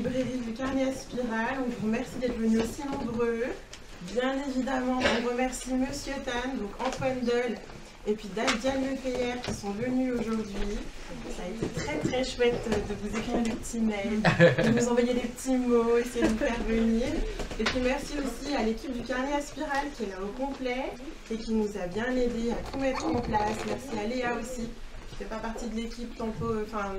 librairie du Carnet à Spirale. On vous remercie d'être venus aussi nombreux. Bien évidemment, on remercie Monsieur Tan, donc Antoine Deul, et puis Diane Lefeyer qui sont venus aujourd'hui. Ça a été très très chouette de vous écrire des petits mails, de nous envoyer des petits mots, essayer de nous faire venir. Et puis merci aussi à l'équipe du Carnet à Spirale qui est là au complet et qui nous a bien aidés à tout mettre en place. Merci à Léa aussi, qui ne fait pas partie de l'équipe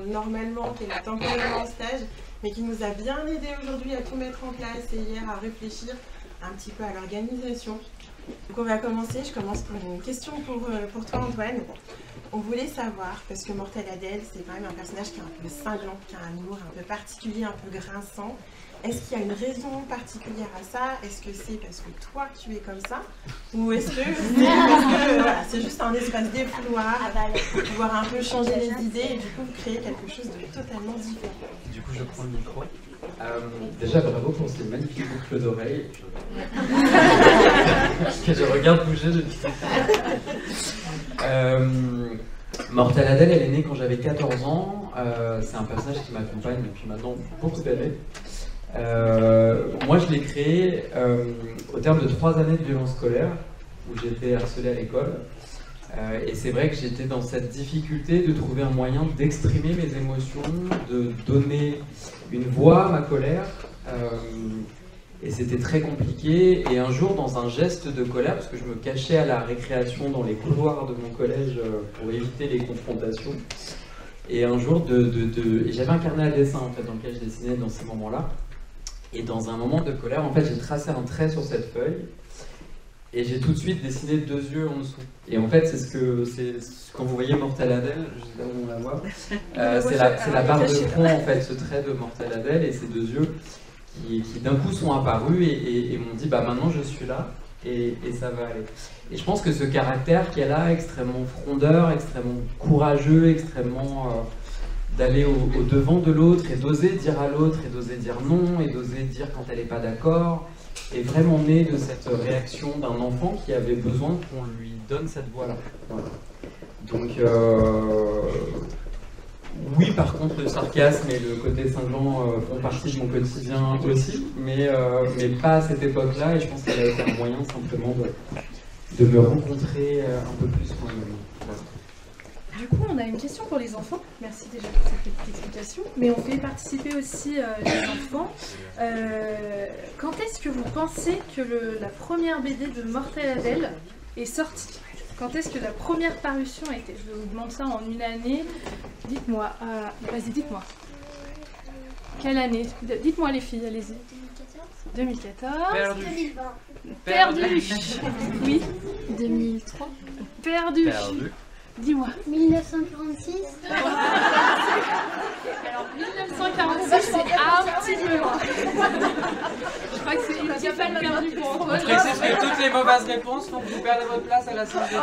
normalement, qui est là temporairement en stage, mais qui nous a bien aidés aujourd'hui à tout mettre en place et hier à réfléchir un petit peu à l'organisation. Donc on va commencer, je commence par une question pour toi Antoine. On voulait savoir, parce que Mortel Adèle, c'est quand même un personnage qui est un peu cinglant, qui a un humour un peu particulier, un peu grinçant. Est-ce qu'il y a une raison particulière à ça? Est-ce que c'est parce que toi tu es comme ça? Ou est-ce que c'est juste un espace défouloir pour pouvoir un peu changer les idées et du coup créer quelque chose de totalement différent? Du coup je prends le micro. Déjà bravo pour ces magnifiques boucles d'oreilles que je regarde bouger depuis tout le temps. Mortel Adèle, elle est née quand j'avais 14 ans. C'est un personnage qui m'accompagne depuis maintenant beaucoup d'années. Moi je l'ai créé au terme de 3 années de violence scolaire où j'étais harcelé à l'école. Et c'est vrai que j'étais dans cette difficulté de trouver un moyen d'exprimer mes émotions, de donner une voix à ma colère. Et c'était très compliqué. Et un jour, dans un geste de colère, parce que je me cachais à la récréation dans les couloirs de mon collège pour éviter les confrontations, et un jour, et j'avais un carnet à dessin en fait, dans lequel je dessinais dans ces moments-là. Et dans un moment de colère, en fait, j'ai tracé un trait sur cette feuille. Et j'ai tout de suite dessiné 2 yeux en dessous. Et en fait, quand vous voyez Mortel Adèle, je sais pas où on la voit, c'est la barre de front, en fait, ce trait de Mortel Adèle et ces 2 yeux qui d'un coup sont apparus et m'ont dit, bah maintenant je suis là et ça va aller. Et je pense que ce caractère qu'elle a, extrêmement frondeur, extrêmement courageux, extrêmement d'aller au devant de l'autre et d'oser dire à l'autre et d'oser dire non et d'oser dire quand elle n'est pas d'accord, est vraiment né de cette réaction d'un enfant qui avait besoin qu'on lui donne cette voix-là. Voilà. Donc, oui, par contre, le sarcasme et le côté cinglant font partie de mon quotidien aussi, mais pas à cette époque-là, et je pense qu'elle a été un moyen simplement de me rencontrer un peu plus moi-même. Voilà. Du coup, on a une question pour les enfants. Merci déjà pour cette petite explication. Mais on fait participer aussi les enfants. Quand est-ce que vous pensez que la première BD de Mortel Adèle est sortie? Quand est-ce que la première parution a été? Je vous demande ça en une année. Dites-moi. Vas-y, dites-moi. Quelle année? Dites-moi les filles, allez-y. 2014. Perdu. 2020. Perdu. Oui. 2003. Perdu. Perdu. Dis-moi. 1946. Alors 1946, c'est un petit peu loin. Je crois que c'est une petite balle perdue pour Antoine. Je précise que toutes les mauvaises réponses font que vous perdez votre place à la salle de Non,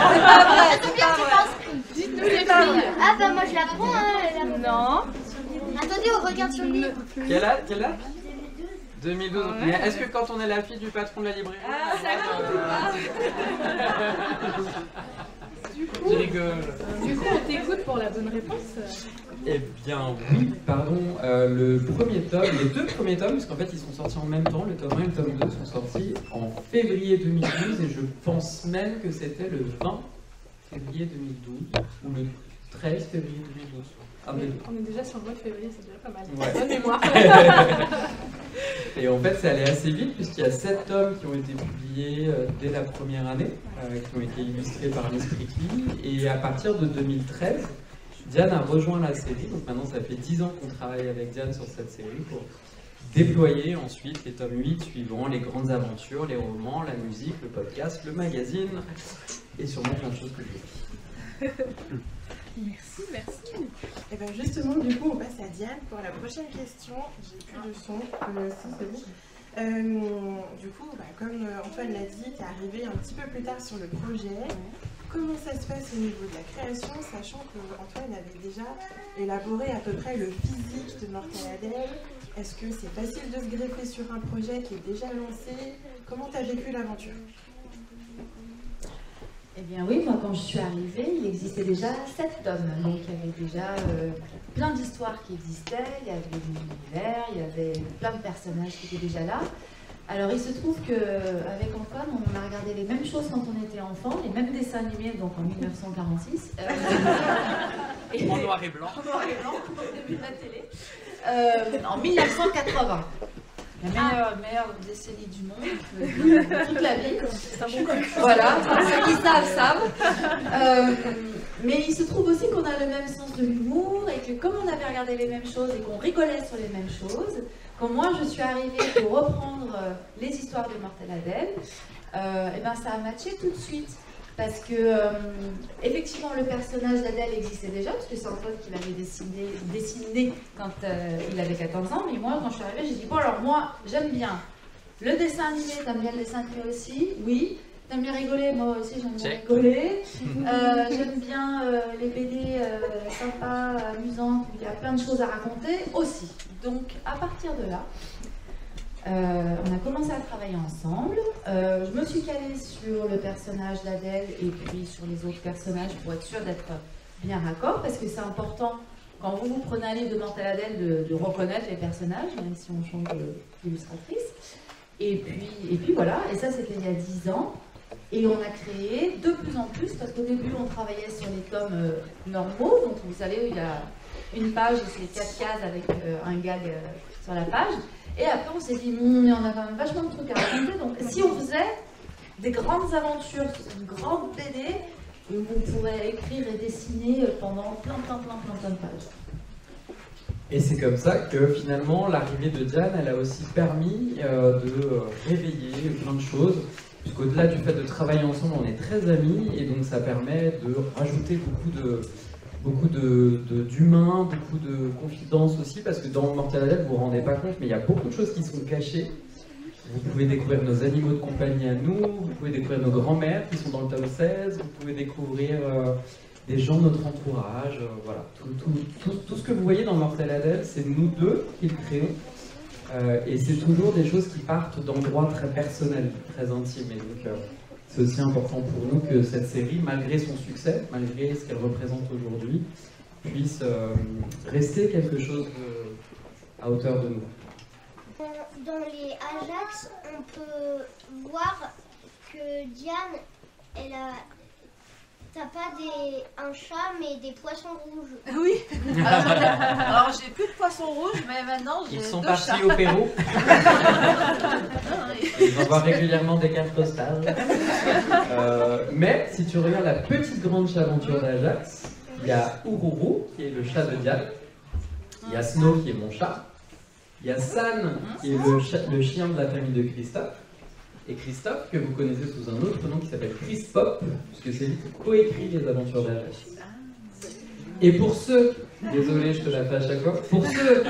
c'est pas vrai. C'est bien que tu t'inscris. Dites-nous les filles. Ah bah moi je la prends hein. Non. Attendez, on regarde sur le livre. Quelle âge 2012. Ouais. Mais est-ce que quand on est la fille du patron de la librairie, Du coup, on t'écoute pour la bonne réponse. Eh bien oui, pardon, le premier tome, les 2 premiers tomes, parce qu'en fait ils sont sortis en même temps, le tome 1 et le tome 2 sont sortis en février 2012 et je pense même que c'était le 20 février 2012 ou le 13 février 2012. On est déjà sur le mois de février, c'est déjà pas mal. Ouais. Bonne mémoire. Et en fait, c'est allé assez vite puisqu'il y a 7 tomes qui ont été publiés dès la première année, qui ont été illustrés par l'Esprit Qui. Et à partir de 2013, Diane a rejoint la série. Donc maintenant, ça fait 10 ans qu'on travaille avec Diane sur cette série pour déployer ensuite les tomes 8 suivants, les grandes aventures, les romans, la musique, le podcast, le magazine et sûrement plein de choses que je dis. Merci, merci. Et bien justement, du coup, on passe à Diane pour la prochaine question. J'ai plus de son, si c'est bon. Du coup, comme Antoine l'a dit, tu es arrivé un petit peu plus tard sur le projet. Comment ça se passe au niveau de la création, sachant qu'Antoine avait déjà élaboré à peu près le physique de Mortel Adèle? Est-ce que c'est facile de se greffer sur un projet qui est déjà lancé? Comment tu as vécu l'aventure? Eh bien oui, moi quand je suis arrivée, il existait déjà 7 tomes. Donc il y avait déjà plein d'histoires qui existaient, il y avait l'univers, il y avait plein de personnages qui étaient déjà là. Alors il se trouve qu'avec Antoine, on a regardé les mêmes choses quand on était enfant, les mêmes dessins animés, donc en 1946. En noir et blanc. En noir et blanc, au début de la télé. En 1980. La meilleure décennie du monde, toute la vie. Voilà, ceux qui savent. Mais il se trouve aussi qu'on a le même sens de l'humour et que comme on avait regardé les mêmes choses et qu'on rigolait sur les mêmes choses, quand moi je suis arrivée pour reprendre les histoires de Mortel Adèle, et ben ça a matché tout de suite. Parce que, effectivement, le personnage d'Adèle existait déjà, parce que c'est Antoine qui l'avait dessiné quand il avait 14 ans. Mais moi, quand je suis arrivée, j'ai dit, bon, alors moi, j'aime bien le dessin animé. T'aimes bien le dessin animé aussi? Oui. T'aimes bien rigoler? Moi aussi, j'aime bien rigoler. J'aime bien les BD sympas, amusantes, où il y a plein de choses à raconter aussi. Donc, à partir de là, on a commencé à travailler ensemble. Je me suis calée sur le personnage d'Adèle et puis sur les autres personnages pour être sûre d'être bien raccord, parce que c'est important, quand vous prenez un livre de Mortel Adèle, de reconnaître les personnages, même si on change d'illustratrice. Et puis voilà, et ça c'était il y a 10 ans. Et on a créé de plus en plus, parce qu'au début on travaillait sur les tomes normaux, donc vous savez, il y a une page, c'est 4 cases avec un gag sur la page. Et après, on s'est dit, il y en a quand même vachement de trucs à raconter. Donc, si on faisait des grandes aventures, une grande BD, où on pourrait écrire et dessiner pendant plein de pages. Et c'est comme ça que finalement, l'arrivée de Diane, elle a aussi permis de réveiller plein de choses. Puisqu'au-delà du fait de travailler ensemble, on est très amis, et donc ça permet de rajouter beaucoup d'humains, beaucoup de confidence aussi, parce que dans Mortel Adèle, vous vous rendez pas compte, mais il y a beaucoup de choses qui sont cachées. Vous pouvez découvrir nos animaux de compagnie à nous, vous pouvez découvrir nos grands-mères qui sont dans le tome 16, vous pouvez découvrir des gens de notre entourage, voilà. Tout ce que vous voyez dans Mortel Adèle, c'est nous deux qui le créons. Et c'est toujours des choses qui partent d'endroits très personnels, très intimes. Et donc, c'est aussi important pour nous que cette série, malgré son succès, malgré ce qu'elle représente aujourd'hui, puisse rester quelque chose à hauteur de nous. Dans les Ajax, on peut voir que Diane, t'as pas un chat, mais des poissons rouges. Oui. Alors j'ai plus de poissons rouges, mais maintenant j'ai 2 chats. Ils sont partis au Pérou. Ils envoient régulièrement des cartes postales. Mais si tu regardes la petite grande aventure d'Ajax, il y a Ururu, qui est le chat de Diane. Il y a Snow, qui est mon chat. Il y a San, qui est le chien de la famille de Christophe. Et Christophe, que vous connaissez sous un autre nom qui s'appelle Chris Pop, puisque c'est lui qui coécrit les aventures d'Ajax. Et pour ceux, désolé, je te la fais à chaque fois, pour ceux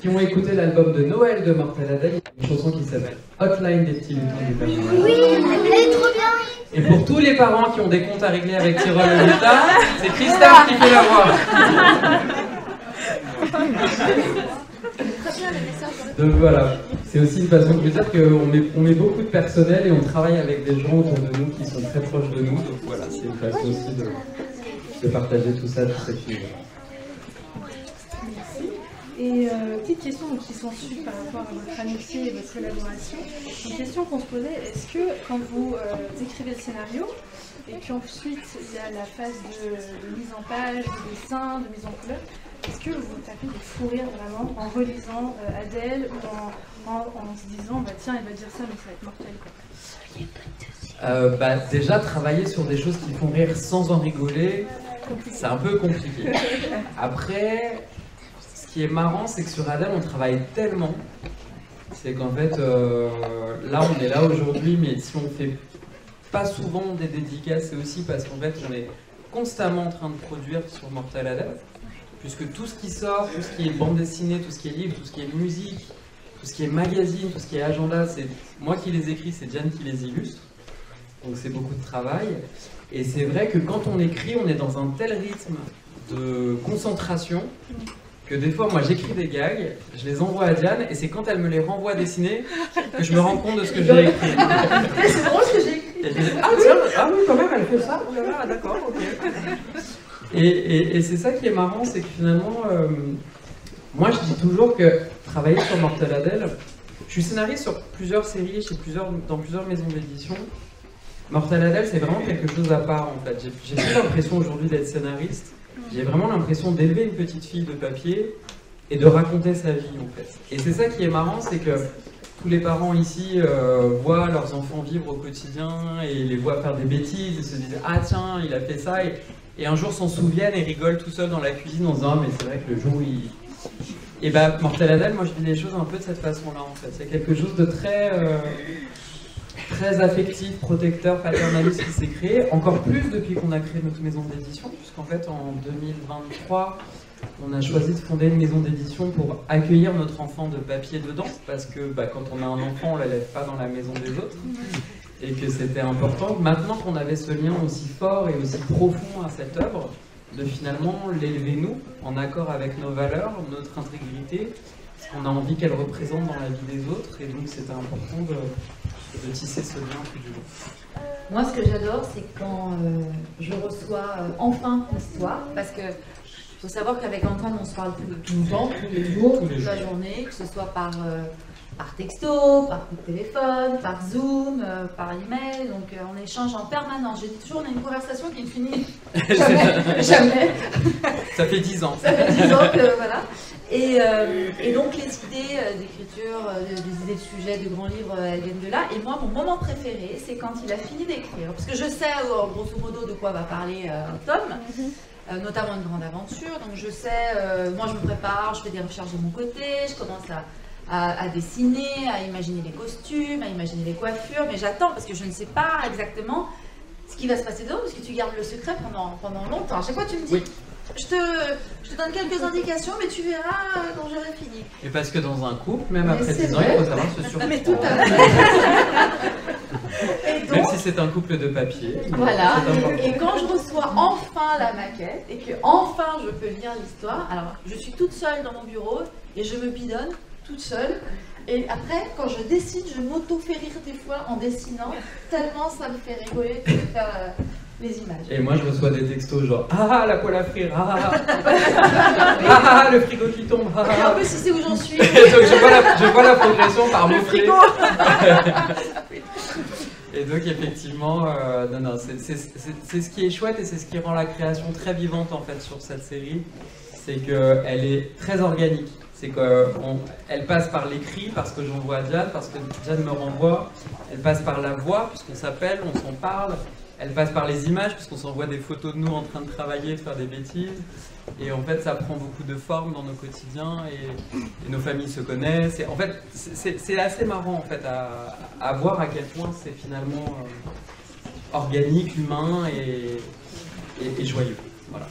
qui ont écouté l'album de Noël de Mortel Adèle, il y a une chanson qui s'appelle Hotline des petits lutins du Père Noël. Oui, elle est trop bien. Et pour tous les parents qui ont des comptes à régler avec Tyrol le lutin, c'est Christophe qui fait la voix. Donc voilà, c'est aussi une façon de vous dire qu'on met beaucoup de personnel et on travaille avec des gens autour de nous qui sont très proches de nous. Donc voilà, c'est une façon aussi de partager tout ça, tout cet univers. Et petite question qui s'ensuit par rapport à votre amitié et votre collaboration. Une question qu'on se posait, est-ce que quand vous écrivez le scénario, et puis ensuite il y a la phase de mise en page, de dessin, de mise en couleur, est-ce que vous tapez des fous rires vraiment en relisant Adèle ou en se disant bah tiens, il va dire ça mais ça va être mortel quoi. Déjà travailler sur des choses qui font rire sans en rigoler, c'est un peu compliqué. Après, ce qui est marrant, c'est que sur Adèle, on travaille tellement, c'est qu'en fait, là on est là aujourd'hui, mais si on fait pas souvent des dédicaces, c'est aussi parce qu'en fait on est constamment en train de produire sur Mortel Adèle. Puisque tout ce qui sort, tout ce qui est bande dessinée, tout ce qui est livre, tout ce qui est musique, tout ce qui est magazine, tout ce qui est agenda, c'est moi qui les écris, c'est Diane qui les illustre. Donc c'est beaucoup de travail. Et c'est vrai que quand on écrit, on est dans un tel rythme de concentration que des fois, moi j'écris des gags, je les envoie à Diane, et c'est quand elle me les renvoie dessinés que je me rends compte de ce que j'ai écrit. C'est drôle ce que j'ai écrit. Et je disais, ah tiens, ah oui, quand même, elle fait ça. Ah, d'accord, ok. Et c'est ça qui est marrant, c'est que finalement, moi je dis toujours que travailler sur Mortel Adèle, je suis scénariste sur plusieurs séries, dans plusieurs maisons d'édition. Mortel Adèle, c'est vraiment quelque chose à part en fait. J'ai plus l'impression aujourd'hui d'être scénariste. J'ai vraiment l'impression d'élever une petite fille de papier et de raconter sa vie en fait. Et c'est ça qui est marrant, c'est que tous les parents ici voient leurs enfants vivre au quotidien et les voient faire des bêtises et se disent ah tiens il a fait ça et un jour s'en souviennent et rigolent tout seuls dans la cuisine en se disant ah mais c'est vrai que le jour où il... Et bah Mortel Adèle, moi je vis les choses un peu de cette façon-là en fait. C'est quelque chose de très affectif, protecteur, paternaliste qui s'est créé, encore plus depuis qu'on a créé notre maison d'édition, puisqu'en fait en 2023 on a choisi de fonder une maison d'édition pour accueillir notre enfant de papier dedans, parce que quand on a un enfant, on ne l'élève pas dans la maison des autres, et que c'était important. Maintenant qu'on avait ce lien aussi fort et aussi profond à cette œuvre, de finalement l'élever nous, en accord avec nos valeurs, notre intégrité, ce qu'on a envie qu'elle représente dans la vie des autres, et donc c'était important de tisser ce lien plus du long. Moi, ce que j'adore, c'est quand je reçois enfin l'histoire, parce que il faut savoir qu'avec Antoine, on se parle tout le temps, tous les jours, toute la journée, que ce soit par texto, par coup de téléphone, par Zoom, par email, donc on échange en permanence. Je dis toujours, on a une conversation qui ne finit jamais. Ça fait 10 ans. Ça fait 10 ans que, voilà. Et donc les idées d'écriture, des idées de sujets, de grands livres, elles viennent de là. Et moi, mon moment préféré, c'est quand il a fini d'écrire. Parce que je sais, grosso modo, de quoi va parler Tom. Notamment une grande aventure, donc je sais, moi je me prépare, je fais des recherches de mon côté, je commence à dessiner, à imaginer les costumes, à imaginer les coiffures, mais j'attends parce que je ne sais pas exactement ce qui va se passer dedans, parce que tu gardes le secret pendant longtemps. À chaque fois tu me dis, oui. je te donne quelques indications, mais tu verras quand j'aurai fini. Et parce que dans un couple, même après 10 ans, il faut savoir se surprendre. Mais tout à fait. Donc, même si c'est un couple de papier. Voilà, et quand je reçois enfin la maquette et que enfin je peux lire l'histoire, alors je suis toute seule dans mon bureau et je me bidonne toute seule. Et après, quand je dessine, je m'auto-fais rire des fois en dessinant, tellement ça me fait rigoler de faire les images. Et moi je reçois des textos genre ah la poêle à frire, ah le frigo qui tombe. Et en plus, si c'est où j'en suis. Donc je vois la progression par mon frigo. Et donc effectivement, c'est ce qui est chouette et c'est ce qui rend la création très vivante en fait sur cette série, c'est qu'elle est très organique. C'est qu'elle passe par l'écrit parce que j'envoie à Diane, parce que Diane me renvoie. Elle passe par la voix puisqu'on s'appelle, on s'en parle. Elle passe par les images puisqu'on s'envoie des photos de nous en train de travailler, de faire des bêtises. Et en fait, ça prend beaucoup de forme dans nos quotidiens et nos familles se connaissent. Et en fait, c'est assez marrant en fait à voir à quel point c'est finalement organique, humain et joyeux. Voilà.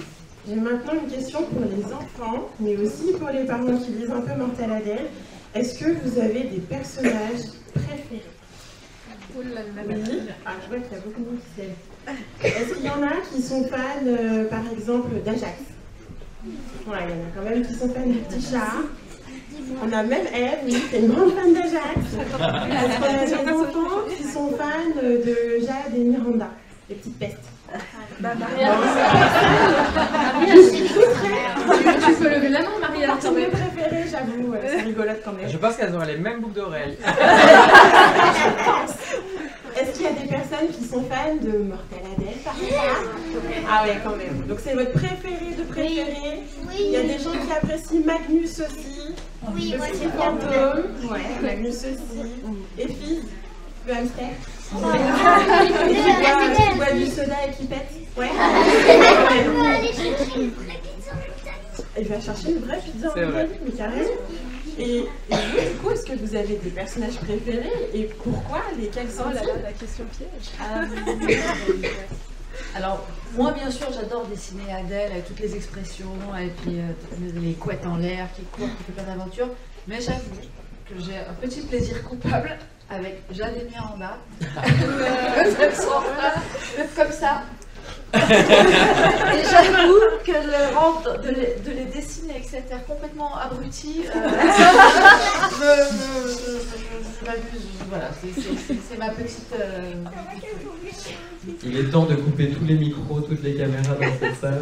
J'ai maintenant une question pour les enfants, mais aussi pour les parents qui lisent un peu Mortel Adèle. Est-ce que vous avez des personnages préférés? Oui. Ah, je vois qu'il y a beaucoup de monde qui s'aime. Est-ce qu'il y en a qui sont fans, par exemple, d'Ajax? Voilà, il y en a quand même qui sont fans de Petit Chat. On a même Eve, oui, qui est une grande fan d'Ajax. Est-ce qu'on a des enfants qui sont fans de Jade et Miranda, les petites pestes? Maria, tu peux lever la main, Maria. C'est mes préférés, j'avoue, c'est rigolote quand même. Je pense qu'elles auraient les mêmes boucles d'oreilles. Est-ce qu'il y a des personnes qui sont fans de Mortel Adèle par exemple? Ah ouais, quand même. Donc c'est votre préféré de préféré. Oui. Il y a des gens qui apprécient Magnus aussi. Oui, le moi petit c'est fantôme. Ouais, Magnus aussi. Et Fizz, le hamster. Qui boit du soda et qui pète. Ouais. Il va chercher une vraie pizza en Italie, mais carrément. Et vous, du coup, est-ce que vous avez des personnages préférés et pourquoi? Lesquels sont la question piège. Alors, moi, bien sûr, j'adore dessiner Adèle avec toutes les expressions et puis les couettes en l'air qui courent, qui fait plein d'aventures. Mais j'avoue que j'ai un petit plaisir coupable avec Jade et Miranda. Elles sont comme ça. Et j'avoue que le rendre, de les dessiner avec cette air complètement abruti, m'amuse, voilà, c'est ma petite... Il est temps de couper tous les micros, toutes les caméras dans cette salle.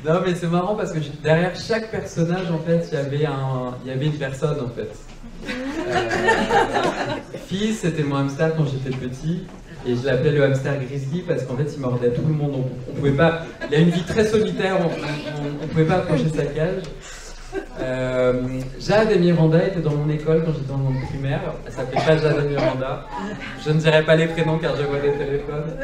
Non mais c'est marrant parce que derrière chaque personnage en fait il y avait une personne en fait. Fils, c'était mon hamster quand j'étais petit et je l'appelais le hamster Grizzly parce qu'en fait il mordait tout le monde. On pouvait pas, il a une vie très solitaire, on pouvait pas approcher sa cage. Jade et Miranda étaient dans mon école quand j'étais dans mon primaire. Elle s'appelait pas Jade et Miranda. Je ne dirai pas les prénoms car je vois des téléphones.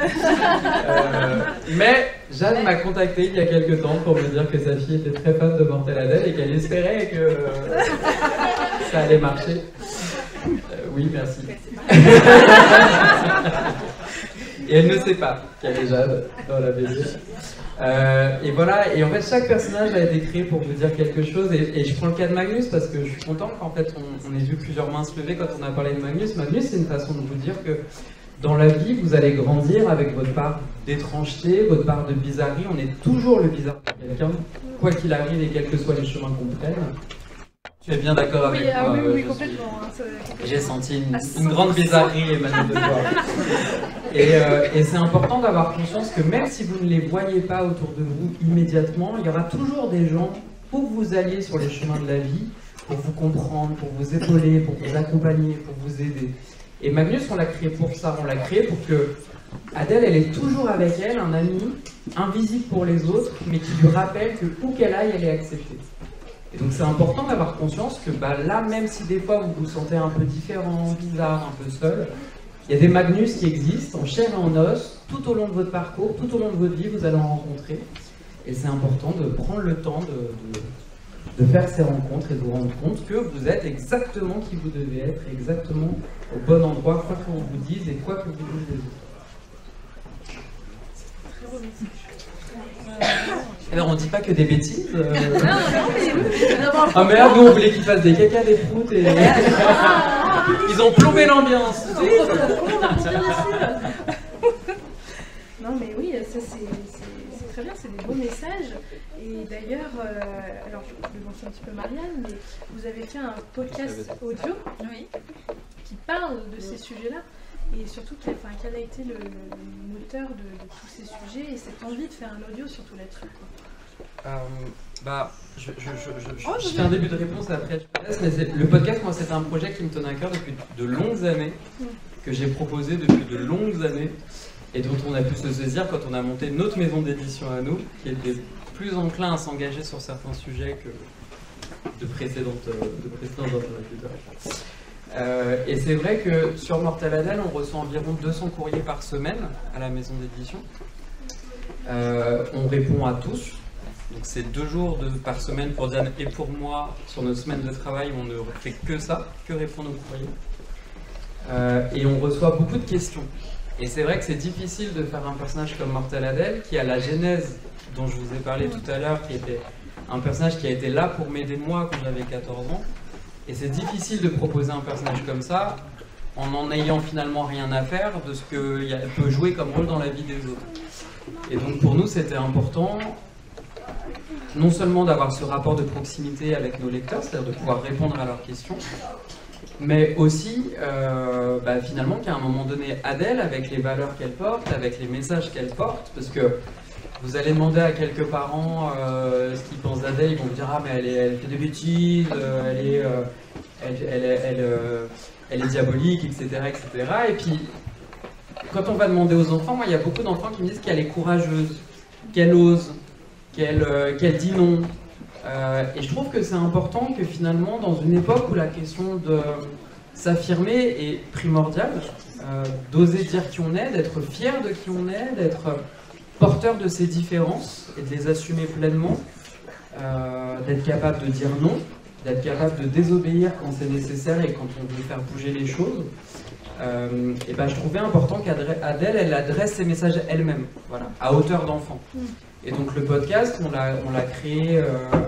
Mais Jade m'a contacté il y a quelques temps pour me dire que sa fille était très fan de Mortel Adèle et qu'elle espérait que ça allait marcher. Oui, merci. Et elle ne sait pas qu'elle est Jade dans la BD. Et voilà, et en fait chaque personnage a été créé pour vous dire quelque chose et je prends le cas de Magnus parce que je suis content qu'en fait on ait vu plusieurs mains se lever quand on a parlé de Magnus. Magnus, c'est une façon de vous dire que dans la vie vous allez grandir avec votre part d'étrangeté, votre part de bizarrerie. On est toujours le bizarre de quelqu'un, quoi qu'il arrive et quels que soient les chemins qu'on prenne. Tu es bien d'accord avec moi? Oui, complètement. J'ai senti une grande bizarrerie émaner de toi. Et c'est important d'avoir conscience que même si vous ne les voyez pas autour de vous immédiatement, il y aura toujours des gens pour que vous alliez sur les chemins de la vie, pour vous comprendre, pour vous épauler, pour vous accompagner, pour vous aider. Et Magnus, on l'a créé pour ça, on l'a créé pour que Adèle, elle est toujours avec elle, un ami, invisible pour les autres, mais qui lui rappelle que où qu'elle aille, elle est acceptée. Et donc c'est important d'avoir conscience que là, même si des fois vous vous sentez un peu différent, bizarre, un peu seul, il y a des Magnus qui existent en chair et en os, tout au long de votre parcours, tout au long de votre vie, vous allez en rencontrer. Et c'est important de prendre le temps de faire ces rencontres et de vous rendre compte que vous êtes exactement qui vous devez être, exactement au bon endroit, quoi qu'on vous dise et quoi que vous disent les autres. Très beau message. Alors on dit pas que des bêtises. Non, mais Ah merde, nous on voulait qu'ils fassent des caca, des proutes et... Ils ont plombé l'ambiance. Non mais oui, ça c'est très bien, c'est des beaux messages. Et d'ailleurs, alors je vais mentionner un petit peu Marianne, mais vous avez fait un podcast audio qui parle de ces sujets-là. Et surtout, quel a été le moteur de tous ces sujets et cette envie de faire un audio surtout là-dessus. Je fais un début de réponse après. Mais le podcast, moi, c'était un projet qui me tenait à cœur depuis de longues années, que j'ai proposé depuis de longues années, et dont on a pu se saisir quand on a monté notre maison d'édition à nous, qui était plus enclin à s'engager sur certains sujets que de précédents interlocuteurs. Et c'est vrai que sur Mortel Adèle, on reçoit environ 200 courriers par semaine à la maison d'édition. On répond à tous. Donc c'est 2 jours par semaine pour Diane et pour moi sur nos semaines de travail où on ne fait que ça, que répondre aux courriers. Et on reçoit beaucoup de questions. Et c'est vrai que c'est difficile de faire un personnage comme Mortel Adèle qui a la genèse dont je vous ai parlé tout à l'heure, qui était un personnage qui a été là pour m'aider moi quand j'avais 14 ans. Et c'est difficile de proposer un personnage comme ça en ayant finalement rien à faire de ce qu'elle peut jouer comme rôle dans la vie des autres. Et donc pour nous c'était important non seulement d'avoir ce rapport de proximité avec nos lecteurs, c'est-à-dire de pouvoir répondre à leurs questions, mais aussi finalement qu'à un moment donné Adèle, avec les valeurs qu'elle porte, avec les messages qu'elle porte, parce que vous allez demander à quelques parents ce qu'ils pensent d'Adèle, ils vont vous dire « Ah mais elle fait des bêtises, elle est diabolique, etc. etc. » Et puis, quand on va demander aux enfants, moi il y a beaucoup d'enfants qui me disent qu'elle est courageuse, qu'elle ose, qu'elle dit non. Et je trouve que c'est important que finalement, dans une époque où la question de s'affirmer est primordiale, d'oser dire qui on est, d'être fier de qui on est, d'être porteur de ses différences et de les assumer pleinement, d'être capable de dire non, d'être capable de désobéir quand c'est nécessaire et quand on veut faire bouger les choses. Et je trouvais important qu'Adèle, elle adresse ses messages elle-même, voilà, à hauteur d'enfant. Et donc le podcast, on l'a créé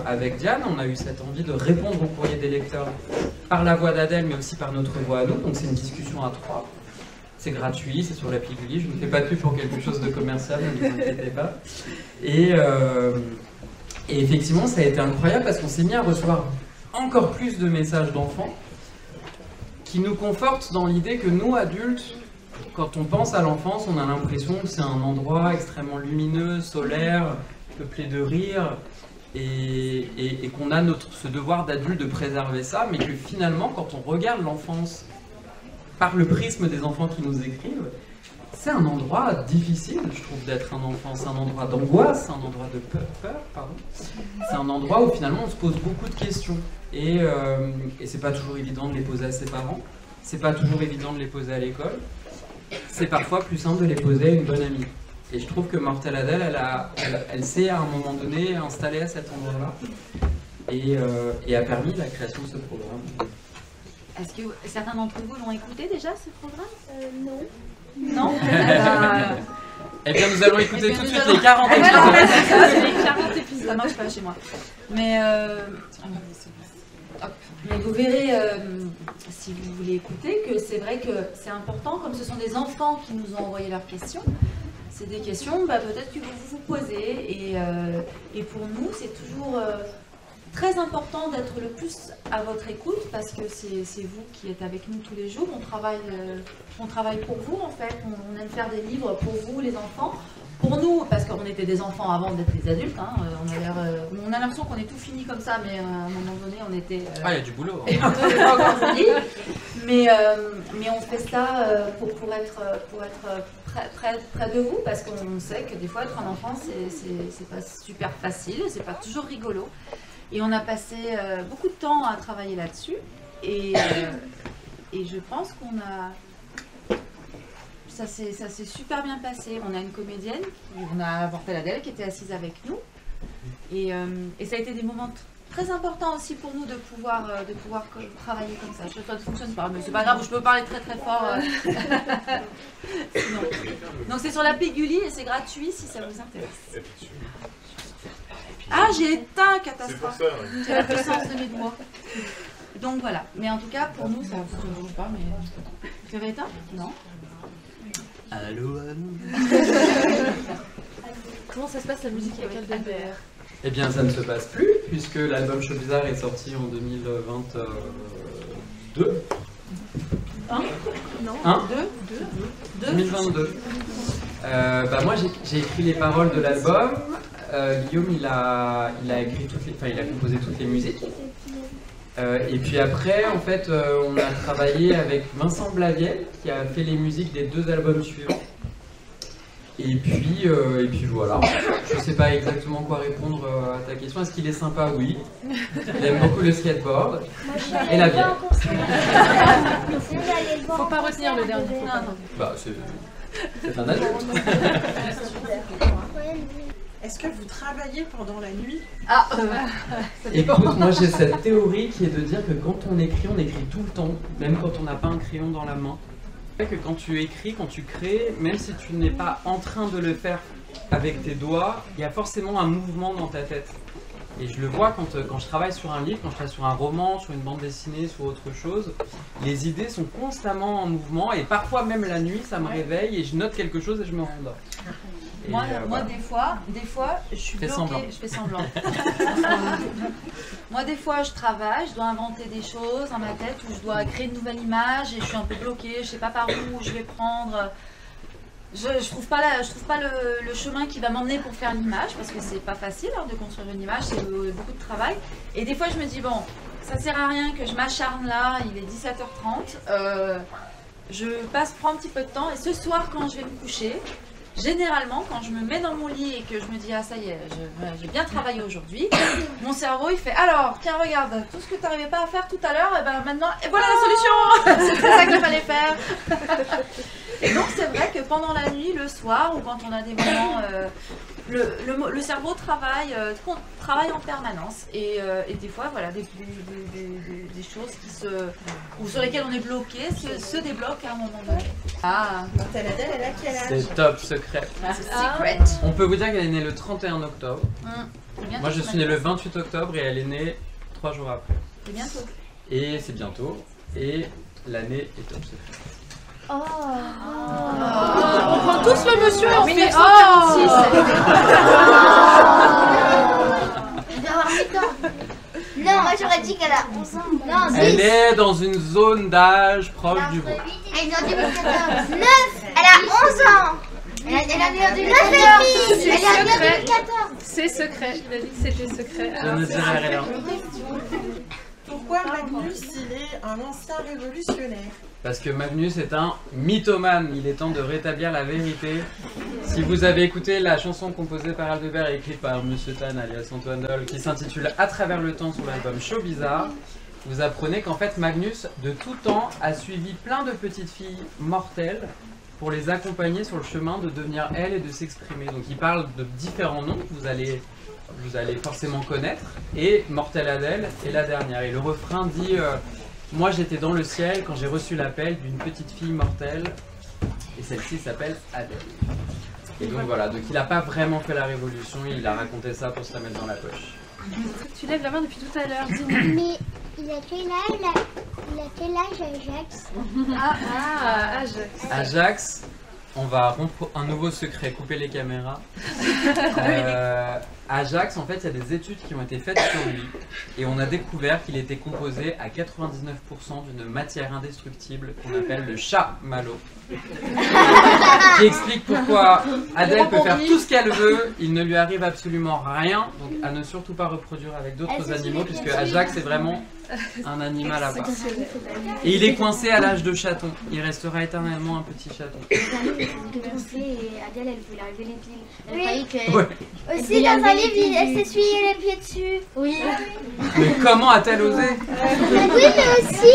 avec Diane, on a eu cette envie de répondre au courrier des lecteurs par la voix d'Adèle, mais aussi par notre voix à nous, donc c'est une discussion à 3. C'est gratuit, c'est sur l'appli Gulli, je ne fais pas de pub pour quelque chose de commercial, ne vous inquiétez pas. Et effectivement, ça a été incroyable parce qu'on s'est mis à recevoir encore plus de messages d'enfants qui nous confortent dans l'idée que nous, adultes, quand on pense à l'enfance, on a l'impression que c'est un endroit extrêmement lumineux, solaire, peuplé de rire, et qu'on a ce devoir d'adulte de préserver ça, mais que finalement, quand on regarde l'enfance par le prisme des enfants qui nous écrivent, c'est un endroit difficile, je trouve, d'être un enfant. C'est un endroit d'angoisse, c'est un endroit de peur, pardon. C'est un endroit où finalement on se pose beaucoup de questions. Et c'est pas toujours évident de les poser à ses parents, c'est pas toujours évident de les poser à l'école, c'est parfois plus simple de les poser à une bonne amie. Et je trouve que Mortelle Adèle, elle s'est à un moment donné installée à cet endroit-là et a permis la création de ce programme. Est-ce que certains d'entre vous l'ont écouté déjà, ce programme? Non. Non. Eh bien, nous allons écouter tout de suite les 40 Les épisodes. 40 épisodes, ça marche pas chez moi. Mais vous verrez, si vous voulez écouter, que c'est vrai que c'est important, comme ce sont des enfants qui nous ont envoyé leurs questions. C'est des questions peut-être que vous vous posez. Et pour nous, c'est toujours très important d'être le plus à votre écoute, parce que c'est vous qui êtes avec nous tous les jours. On travaille pour vous, en fait. On aime faire des livres pour vous, les enfants. Pour nous, parce qu'on était des enfants avant d'être des adultes, hein, on a l'impression qu'on est tout fini comme ça, mais à un moment donné, on était... Ah, il y a du boulot. Et on n'était pas encore fini. Mais on fait ça pour être près de vous, parce qu'on sait que des fois, être un enfant, c'est pas super facile, c'est pas toujours rigolo. Et on a passé beaucoup de temps à travailler là-dessus. Et je pense qu'on a... Ça s'est super bien passé. On a une comédienne, on a Mortelle Adèle qui était assise avec nous. Et ça a été des moments très importants aussi pour nous de pouvoir travailler comme ça. Je sais pas, ça ne fonctionne pas, mais c'est pas grave, je peux parler très très fort. Sinon. Donc c'est sur la Péguli et c'est gratuit si ça vous intéresse. Ah, j'ai éteint, catastrophe. C'est la puissance de mes doigts. Donc voilà. Mais en tout cas, pour nous, ça ne fonctionne pas. Mais... Tu avais éteint? Non. Allô. Comment ça se passe la musique avec Albert? Eh bien, ça ne se passe plus, puisque l'album Show Bizarre est sorti en 2022. Non. 2022. Moi, j'ai écrit les paroles de l'album. Guillaume, il a composé toutes les musiques. Et puis après, en fait, on a travaillé avec Vincent Blaviel, qui a fait les musiques des 2 albums suivants. Et puis voilà. Je ne sais pas exactement quoi répondre à ta question. Est-ce qu'il est sympa? Oui. Il aime beaucoup le skateboard et la bière. Faut pas retenir le dernier. Bah, c'est un adulte. Est-ce que vous travaillez pendant la nuit? Écoute, moi j'ai cette théorie qui est de dire que quand on écrit tout le temps, même quand on n'a pas un crayon dans la main. Que quand tu écris, quand tu crées, même si tu n'es pas en train de le faire avec tes doigts, il y a forcément un mouvement dans ta tête. Et je le vois quand je travaille sur un livre, quand je travaille sur un roman, sur une bande dessinée, sur autre chose, les idées sont constamment en mouvement et parfois même la nuit, ça me réveille et je note quelque chose et je me rendors. Moi, des fois, je suis bloquée. Je fais semblant. Moi, des fois, je travaille, je dois inventer des choses dans ma tête où je dois créer une nouvelle image et je suis un peu bloquée. Je sais pas par où je vais prendre. Je trouve pas le chemin qui va m'emmener pour faire l'image, parce que c'est pas facile de construire une image, c'est beaucoup de travail. Et des fois, je me dis bon, ça sert à rien que je m'acharne là. Il est 17h30. Je prends un petit peu de temps et ce soir, quand je vais me coucher. Généralement, quand je me mets dans mon lit et que je me dis ah ça y est, j'ai bien travaillé aujourd'hui, mon cerveau il fait alors tiens regarde tout ce que tu n'arrivais pas à faire tout à l'heure, et ben maintenant et voilà la solution. C'est ça qu'il fallait faire. Et donc c'est vrai que pendant la nuit, le soir ou quand on a des moments, le cerveau travaille en permanence et des fois voilà des choses sur lesquelles on est bloqué se débloquent à un moment donné. Mortelle Adèle, elle a quel âge? C'est top secret. C'est secret. On peut vous dire qu'elle est née le 31 octobre. Moi je suis né le 28 octobre et elle est née 3 jours après. C'est bientôt. Et c'est bientôt. Et l'année est top secret. On prend tous le monsieur et on fait 1946. Je vais avoir 8 ans. Non, moi j'aurais dit qu'elle a 11 ans. Non, 10. Elle est dans une zone d'âge proche du vôtre. Elle est en 2014. 9. Elle a 11 ans. Elle a né en 2014. Elle est en 2014. C'est secret, il a dit que c'était secret. Je Alors, ne dirai rien. Pourquoi Magnus, il est un ancien révolutionnaire? Parce que Magnus est un mythomane. Il est temps de rétablir la vérité. Si vous avez écouté la chanson composée par Aldebert et écrite par Monsieur Tan alias Antoine Doll qui s'intitule À travers le temps sur l'album Show Bizarre, vous apprenez qu'en fait Magnus, de tout temps, a suivi plein de petites filles mortelles pour les accompagner sur le chemin de devenir elles et de s'exprimer. Donc il parle de différents noms que vous allez forcément connaître, et Mortelle Adèle est la dernière. Et le refrain dit moi j'étais dans le ciel quand j'ai reçu l'appel d'une petite fille mortelle, et celle-ci s'appelle Adèle. Et donc voilà, donc il n'a pas vraiment fait la révolution, il a raconté ça pour se la mettre dans la poche. tu lèves la main depuis tout à l'heure, dis-nous. Mais il a quel âge, Ajax? Ajax. Ajax, on va rompre un nouveau secret, couper les caméras. Ajax, en fait, il y a des études qui ont été faites sur lui et on a découvert qu'il était composé à 99% d'une matière indestructible qu'on appelle le chamallow. Qui explique pourquoi Adèle peut faire tout ce qu'elle veut, il ne lui arrive absolument rien, donc à ne surtout pas reproduire avec d'autres animaux, puisque Ajax est vraiment un animal à part. Et il est coincé à l'âge de chaton, il restera éternellement un petit chaton. Et Adèle, elle voulait révéler le livre. Elle croyait que... Ouais. Aussi, dans un livre, elle s'essuyait les pieds dessus. Oui. Mais comment a-t-elle osé? Oui, mais aussi,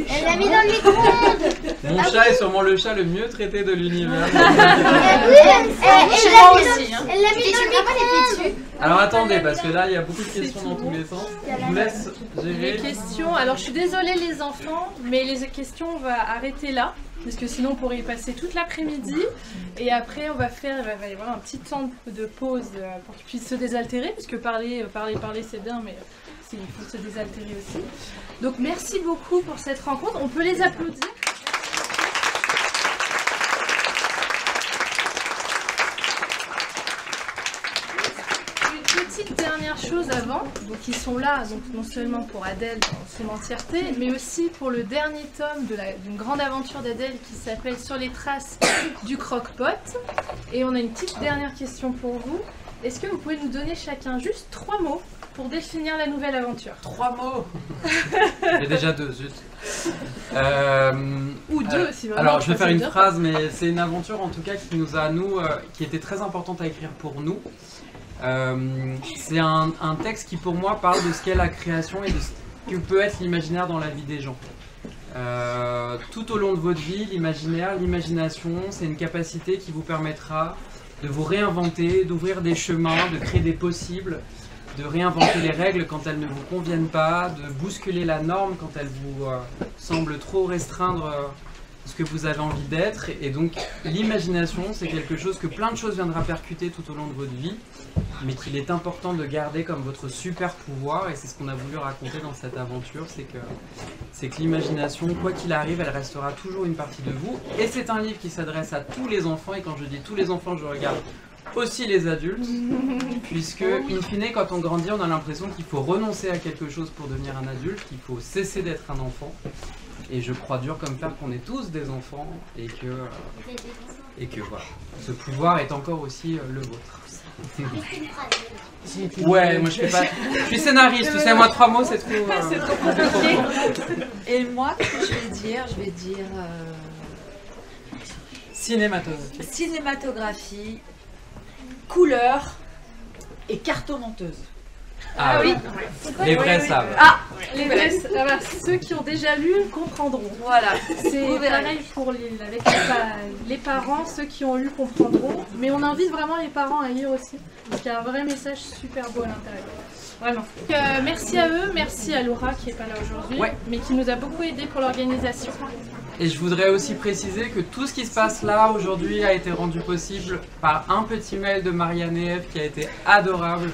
elle l'a mis dans le micro-ondes. Mon chat est sûrement le chat le mieux traité de l'univers. Oui, elle l'a mis dans le micro-ondes. Alors attendez, parce que là il y a beaucoup de questions dans tous les sens. Je vous laisse Les gérer. questions, alors je suis désolée les enfants, mais les questions on va arrêter là, parce que sinon on pourrait y passer toute l'après-midi, et après il va y avoir un petit temps de pause pour qu'ils puissent se désaltérer, puisque parler c'est bien, mais il faut se désaltérer aussi. Donc merci beaucoup pour cette rencontre, on peut les applaudir. Petite dernière chose avant, donc ils sont là donc non seulement pour Adèle dans son entièreté, mais aussi pour le dernier tome d'une grande aventure d'Adèle qui s'appelle Sur les traces du croque-pot. Et on a une petite dernière question pour vous. Est-ce que vous pouvez nous donner chacun juste 3 mots pour définir la nouvelle aventure? 3 mots. J'ai déjà 2, zut. Ou 2 si vraiment. Alors je vais faire une phrase, mais c'est une aventure en tout cas qui nous a, qui était très importante à écrire pour nous. C'est un texte qui pour moi parle de ce qu'est la création et de ce que peut être l'imaginaire dans la vie des gens. Tout au long de votre vie, l'imaginaire, l'imagination, c'est une capacité qui vous permettra de vous réinventer, d'ouvrir des chemins, de créer des possibles, de réinventer les règles quand elles ne vous conviennent pas, de bousculer la norme quand elle vous semble trop restreindre ce que vous avez envie d'être. Et donc l'imagination, c'est quelque chose que plein de choses viendra percuter tout au long de votre vie, mais qu'il est important de garder comme votre super pouvoir, et c'est ce qu'on a voulu raconter dans cette aventure, c'est que l'imagination, quoi qu'il arrive, elle restera toujours une partie de vous, et c'est un livre qui s'adresse à tous les enfants, et quand je dis tous les enfants, je regarde aussi les adultes, puisque in fine, quand on grandit, on a l'impression qu'il faut renoncer à quelque chose pour devenir un adulte, qu'il faut cesser d'être un enfant, et je crois dur comme fer qu'on est tous des enfants, et que voilà, ce pouvoir est encore aussi le vôtre. Ouais, moi je fais pas. Je suis scénariste, tu sais, moi 3 mots c'est trop. C'est trop compliqué. Et moi, ce que je vais dire Cinématographie. cinématographie, couleur et cartonneuse. Ah oui. Les vrais savent. Les vrais, ceux qui ont déjà lu comprendront. Voilà. C'est pareil pour avec les parents, ceux qui ont lu comprendront, mais on invite vraiment les parents à lire aussi, parce qu'il y a un vrai message super beau à l'intérieur. Vraiment. Donc, merci à eux, merci à Laura qui n'est pas là aujourd'hui, mais qui nous a beaucoup aidé pour l'organisation. Et je voudrais aussi préciser que tout ce qui se passe là aujourd'hui a été rendu possible par un petit mail de Marianne et Eve qui a été adorable.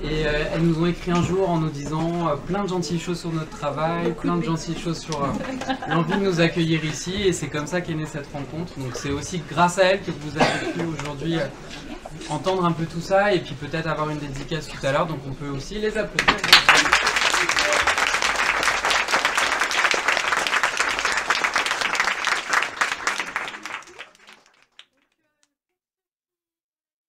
Et elles nous ont écrit un jour en nous disant plein de gentilles choses sur notre travail, plein de gentilles choses sur l'envie de nous accueillir ici, et c'est comme ça qu'est née cette rencontre. Donc c'est aussi grâce à elles que vous avez pu aujourd'hui entendre un peu tout ça et puis peut-être avoir une dédicace tout à l'heure. Donc on peut aussi les applaudir.